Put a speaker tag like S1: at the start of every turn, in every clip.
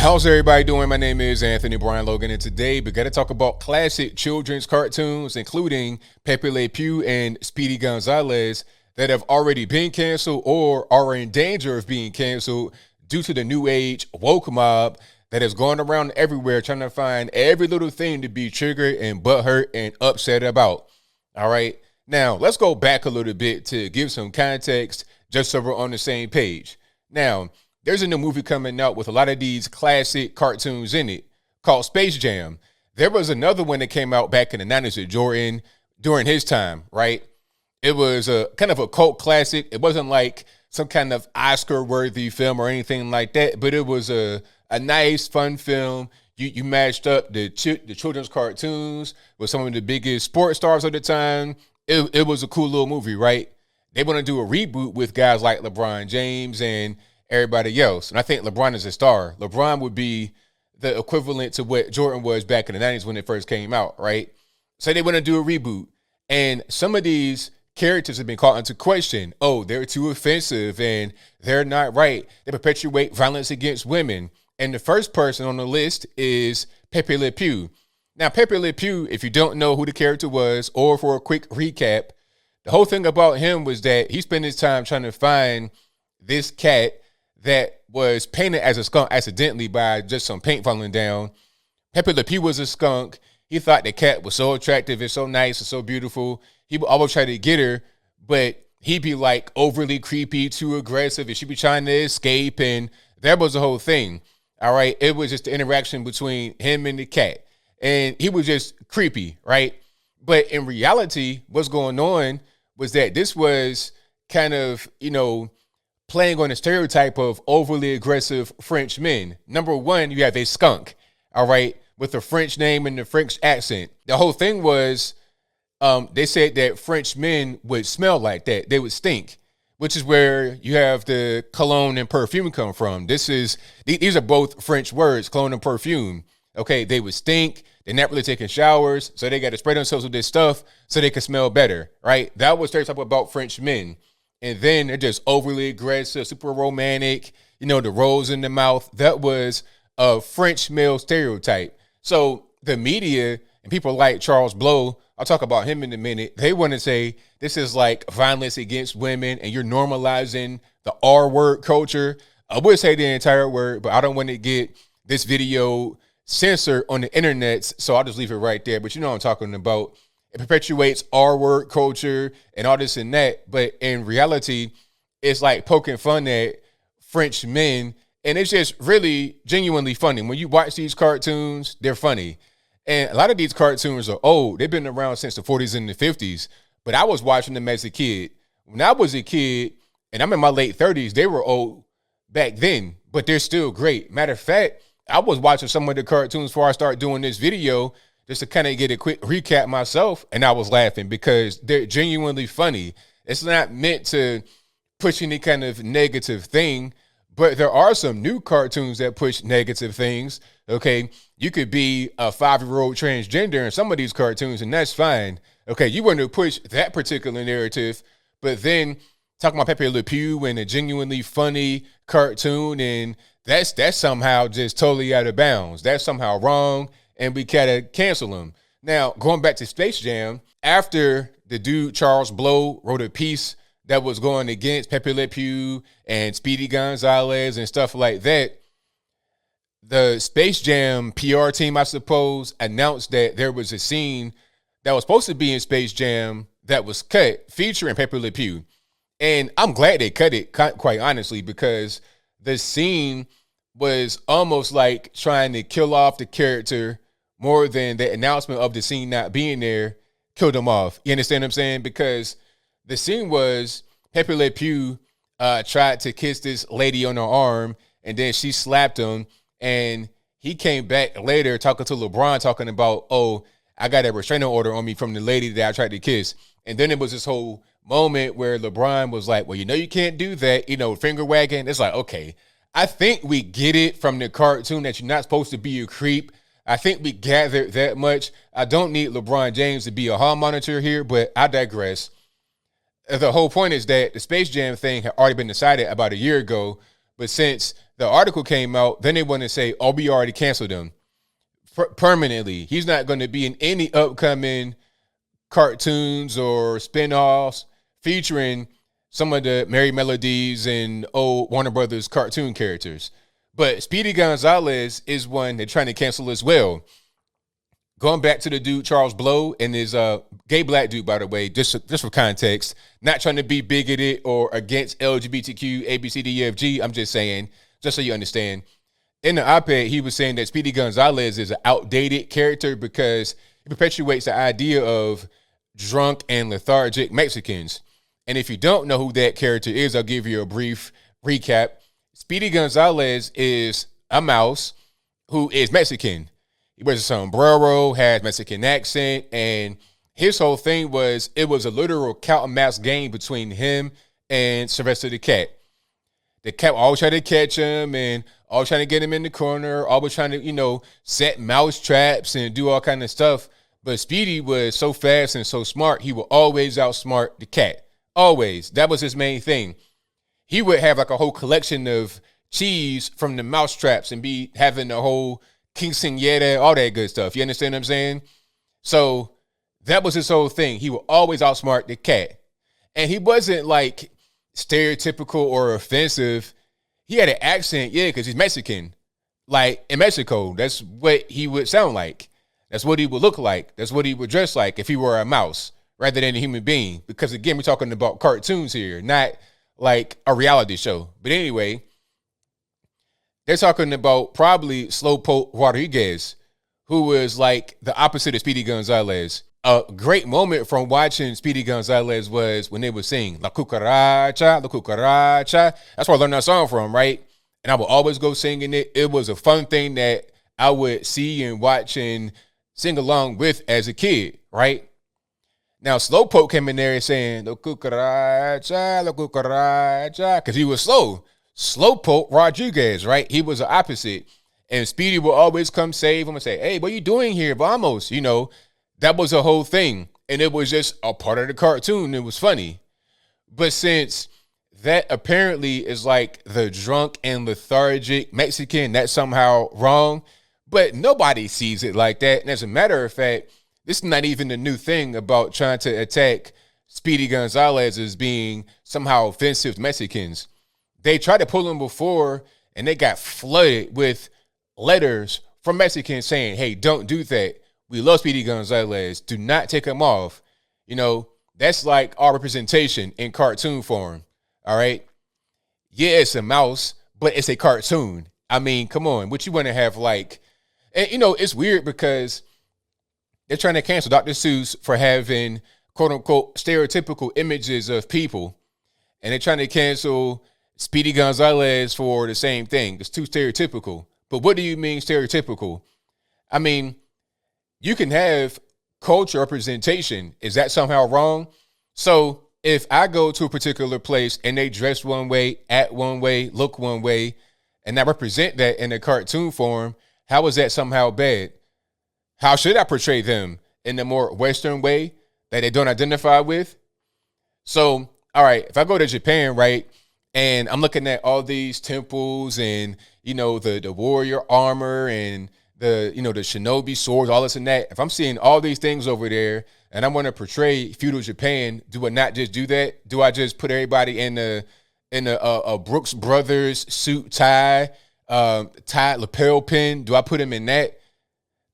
S1: How's everybody doing? My name is Anthony Brian Logan, and today we got to talk about classic children's cartoons, including Pepe Le Pew and Speedy Gonzales, that have already been canceled or are in danger of being canceled due to the new age woke mob that is going around everywhere trying to find every little thing to be triggered and butthurt and upset about. All right. Now, let's go back a little bit to give some context just so we're on the same page. Now, there's a new movie coming out with a lot of these classic cartoons in it called Space Jam. There was another one that came out back in the 90s with Jordan during his time, right? It was a kind of a cult classic. It wasn't like some kind of Oscar-worthy film or anything like that, but it was a nice, fun film. You matched up the children's cartoons with some of the biggest sports stars of the time. It was a cool little movie, right? They want to do a reboot with guys like LeBron James and everybody else. And I think LeBron is a star. LeBron would be the equivalent to what Jordan was back in the 90s when it first came out, right? So they want to do a reboot. And some of these characters have been called into question. Oh, they're too offensive and they're not right. They perpetuate violence against women. And the first person on the list is Pepe Le Pew. Now, Pepe Le Pew, if you don't know who the character was, or for a quick recap, the whole thing about him was that he spent his time trying to find this cat that was painted as a skunk accidentally by just some paint falling down. Pepe Le Pew was a skunk. He thought the cat was so attractive and so nice and so beautiful. He would always try to get her, but he'd be like overly creepy, too aggressive, and she'd be trying to escape, and that was the whole thing. All right, it was just the interaction between him and the cat, and he was just creepy, right? But in reality, what's going on was that this was kind of, playing on the stereotype of overly aggressive French men. Number one, you have a skunk, all right, with a French name and a French accent. The whole thing was they said that French men would smell like that. They would stink, which is where you have the cologne and perfume come from. These are both French words, cologne and perfume. Okay, they would stink. They're not really taking showers, so they got to spray themselves with this stuff so they can smell better, right? That was stereotype about French men. And then they're just overly aggressive, super romantic, the rolls in the mouth. That was a French male stereotype. So the media and people like Charles Blow, I'll talk about him in a minute, they want to say this is like violence against women and you're normalizing the R word culture. I would say the entire word, but I don't want to get this video censored on the internet, so I'll just leave it right there. But you know what I'm talking about. It perpetuates R word culture and all this and that. But in reality, it's like poking fun at French men. And it's just really genuinely funny. When you watch these cartoons, they're funny. And a lot of these cartoons are old. They've been around since the 40s and the 50s. But I was watching them as a kid. When I was a kid, and I'm in my late 30s, they were old back then. But they're still great. Matter of fact, I was watching some of the cartoons before I started doing this video, just to kind of get a quick recap myself, and I was laughing because they're genuinely funny. It's not meant to push any kind of negative thing, but there are some new cartoons that push negative things, okay? You could be a 5-year-old transgender in some of these cartoons, and that's fine. Okay, you want to push that particular narrative, but then talking about Pepe Le Pew and a genuinely funny cartoon, and that's somehow just totally out of bounds. That's somehow wrong, and we gotta cancel him. Now, going back to Space Jam, after the dude Charles Blow wrote a piece that was going against Pepe Le Pew and Speedy Gonzales and stuff like that, the Space Jam PR team, I suppose, announced that there was a scene that was supposed to be in Space Jam that was cut featuring Pepe Le Pew. And I'm glad they cut it, quite honestly, because the scene was almost like trying to kill off the character more than the announcement of the scene not being there killed him off. You understand what I'm saying? Because the scene was Pepe Le Pew tried to kiss this lady on her arm, and then she slapped him, and he came back later talking to LeBron, talking about, oh, I got a restraining order on me from the lady that I tried to kiss. And then it was this whole moment where LeBron was like, well, you can't do that, finger wagging. It's like, okay, I think we get it from the cartoon that you're not supposed to be a creep. I think we gathered that much. I don't need LeBron James to be a hall monitor here, but I digress. The whole point is that the Space Jam thing had already been decided about a year ago, but since the article came out, then they want to say, oh, we already canceled him permanently. He's not going to be in any upcoming cartoons or spinoffs featuring some of the Merry Melodies and old Warner Brothers cartoon characters. But Speedy Gonzales is one they're trying to cancel as well. Going back to the dude, Charles Blow, and his gay black dude, by the way, just for context, not trying to be bigoted or against LGBTQ, ABCDEFG. I'm just saying, just so you understand. In the op-ed, he was saying that Speedy Gonzales is an outdated character because he perpetuates the idea of drunk and lethargic Mexicans. And if you don't know who that character is, I'll give you a brief recap. Speedy Gonzales is a mouse who is Mexican. He wears a sombrero, has Mexican accent, and his whole thing was it was a literal cat and mouse game between him and Sylvester the cat. The cat always tried to catch him and always trying to get him in the corner, always trying to, set mouse traps and do all kind of stuff. But Speedy was so fast and so smart, he would always outsmart the cat. Always. That was his main thing. He would have like a whole collection of cheese from the mouse traps and be having a whole quinceañera, all that good stuff. You understand what I'm saying? So that was his whole thing. He would always outsmart the cat. And he wasn't like stereotypical or offensive. He had an accent, yeah, because he's Mexican. Like in Mexico, that's what he would sound like. That's what he would look like. That's what he would dress like if he were a mouse rather than a human being. Because again, we're talking about cartoons here, not like a reality show. But anyway, they're talking about probably Slowpoke Rodriguez, who was like the opposite of Speedy Gonzales. A great moment from watching Speedy Gonzales was when they would sing La Cucaracha, La Cucaracha. That's where I learned that song from, right? And I would always go singing it. It was a fun thing that I would see and watch and sing along with as a kid, right? Now, Slowpoke came in there saying, La Cucaracha, La Cucaracha, because he was slow. Slowpoke Rodriguez, right? He was the opposite. And Speedy would always come save him and say, hey, what are you doing here? Vamos, that was a whole thing. And it was just a part of the cartoon. It was funny. But since that apparently is like the drunk and lethargic Mexican, that's somehow wrong. But nobody sees it like that. And as a matter of fact, this is not even a new thing about trying to attack Speedy Gonzales as being somehow offensive to Mexicans. They tried to pull him before, and they got flooded with letters from Mexicans saying, hey, don't do that. We love Speedy Gonzales. Do not take him off. That's like our representation in cartoon form. All right? Yeah, it's a mouse, but it's a cartoon. I mean, come on. What you want to have like... And, it's weird because they're trying to cancel Dr. Seuss for having, quote-unquote, stereotypical images of people. And they're trying to cancel Speedy Gonzales for the same thing. It's too stereotypical. But what do you mean stereotypical? I mean, you can have culture representation. Is that somehow wrong? So if I go to a particular place and they dress one way, act one way, look one way, and I represent that in a cartoon form, how is that somehow bad? How should I portray them in a more Western way that they don't identify with? So, all right, if I go to Japan, right, and I'm looking at all these temples and, the warrior armor and the shinobi swords, all this and that. If I'm seeing all these things over there and I want to portray feudal Japan, do I not just do that? Do I just put everybody in a Brooks Brothers suit tie lapel pin? Do I put him in that?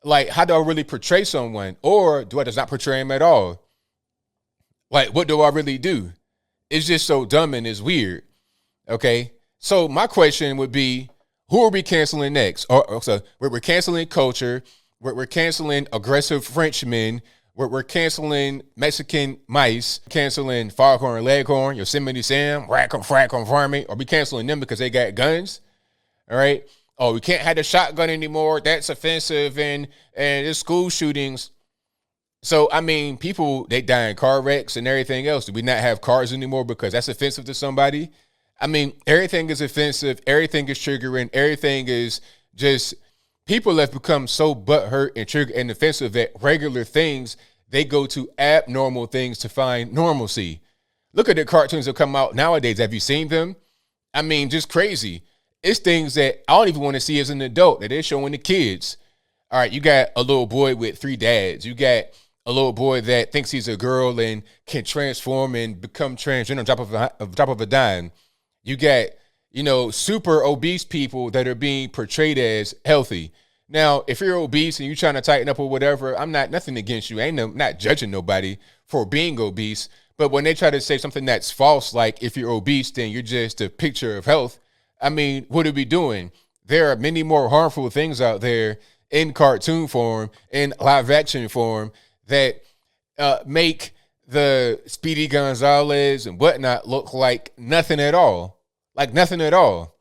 S1: Like, how do I really portray someone? Or do I just not portray him at all? Like, what do I really do? It's just so dumb and it's weird. Okay? So my question would be, who are we canceling next? So we're canceling culture. We're canceling aggressive Frenchmen. We're canceling Mexican mice. Canceling Foghorn Leghorn, Yosemite Sam, Rackham, Frackham, Farming. Are we canceling them because they got guns? All right? Oh, we can't have the shotgun anymore. That's offensive. And there's school shootings. So, I mean, people, they die in car wrecks and everything else. Do we not have cars anymore because that's offensive to somebody? I mean, everything is offensive. Everything is triggering. Everything is just, people have become so butthurt and triggered and offensive that regular things, they go to abnormal things to find normalcy. Look at the cartoons that come out nowadays. Have you seen them? I mean, just crazy. it's things that I don't even want to see as an adult that they're showing the kids. All right, you got a little boy with 3 dads. You got a little boy that thinks he's a girl and can transform and become transgender on top of a dime. You got, super obese people that are being portrayed as healthy. Now, if you're obese and you're trying to tighten up or whatever, I'm not nothing against you. Not judging nobody for being obese. But when they try to say something that's false, like if you're obese, then you're just a picture of health. I mean, what are we doing? There are many more harmful things out there in cartoon form, in live action form, that make the Speedy Gonzales and whatnot look like nothing at all. Like nothing at all.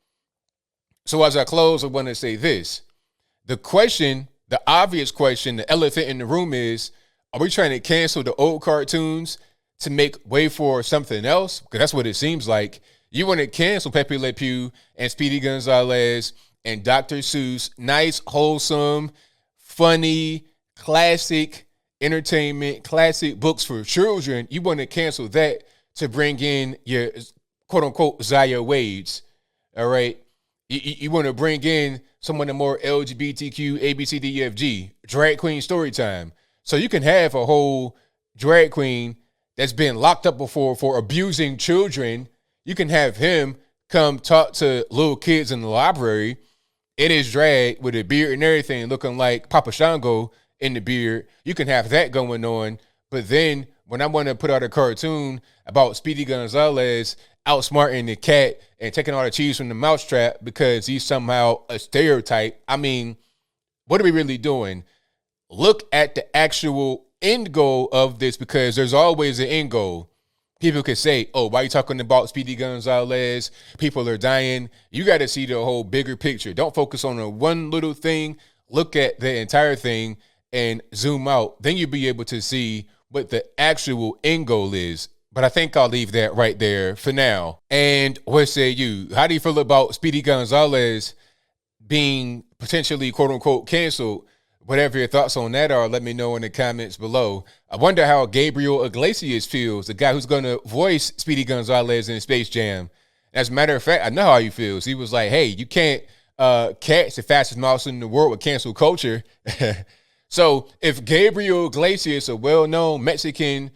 S1: So as I close, I want to say this. The obvious question, the elephant in the room is, are we trying to cancel the old cartoons to make way for something else? Because that's what it seems like. You want to cancel Pepe Le Pew and Speedy Gonzales and Dr. Seuss, nice, wholesome, funny, classic entertainment, classic books for children. You want to cancel that to bring in your quote-unquote Zaya Wades, all right? You want to bring in someone more LGBTQ, ABCDEFG, drag queen story time. So you can have a whole drag queen that's been locked up before for abusing children. You can have him come talk to little kids in the library in his drag with a beard and everything, looking like Papa Shango in the beard. You can have that going on. But then when I want to put out a cartoon about Speedy Gonzales outsmarting the cat and taking all the cheese from the mousetrap because he's somehow a stereotype, I mean, what are we really doing? Look at the actual end goal of this, because there's always an end goal. People could say, oh, why are you talking about Speedy Gonzales? People are dying. You got to see the whole bigger picture. Don't focus on a one little thing. Look at the entire thing and zoom out. Then you'll be able to see what the actual end goal is. But I think I'll leave that right there for now. And what say you? How do you feel about Speedy Gonzales being potentially, quote unquote, canceled? Whatever your thoughts on that are, let me know in the comments below. I wonder how Gabriel Iglesias feels, the guy who's going to voice Speedy Gonzales in Space Jam. As a matter of fact, I know how he feels. He was like, hey, you can't catch the fastest mouse in the world with cancel culture. So if Gabriel Iglesias, a well-known Mexican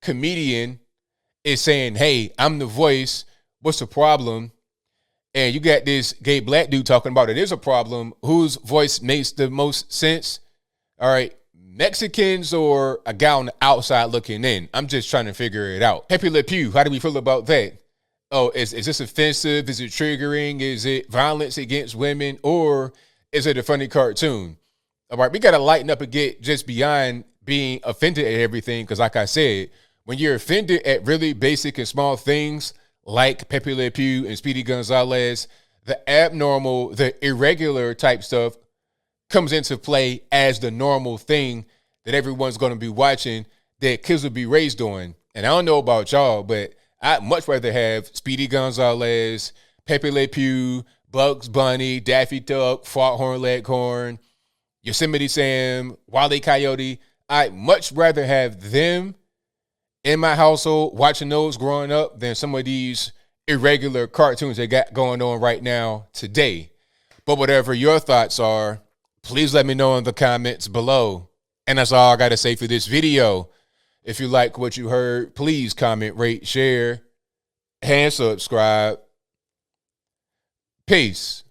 S1: comedian, is saying, hey, I'm the voice, what's the problem? And you got this gay black dude talking about it is a problem, whose voice makes the most sense? All right, Mexicans or a guy on the outside looking in? I'm just trying to figure it out. Pepe Le Pew, how do we feel about that? Oh, is this offensive? Is it triggering? Is it violence against women? Or is it a funny cartoon? All right, we got to lighten up and get just beyond being offended at everything, because like I said, when you're offended at really basic and small things like Pepe Le Pew and Speedy Gonzales, the abnormal, the irregular type stuff comes into play as the normal thing that everyone's going to be watching, that kids will be raised on. And I don't know about y'all, but I'd much rather have Speedy Gonzales, Pepe Le Pew, Bugs Bunny, Daffy Duck, Foghorn Leghorn, Yosemite Sam, Wile E. Coyote. I'd much rather have them in my household watching those growing up than some of these irregular cartoons they got going on right now today. But whatever your thoughts are, please let me know in the comments below. And that's all I got to say for this video. If you like what you heard, please comment, rate, share, and subscribe. Peace.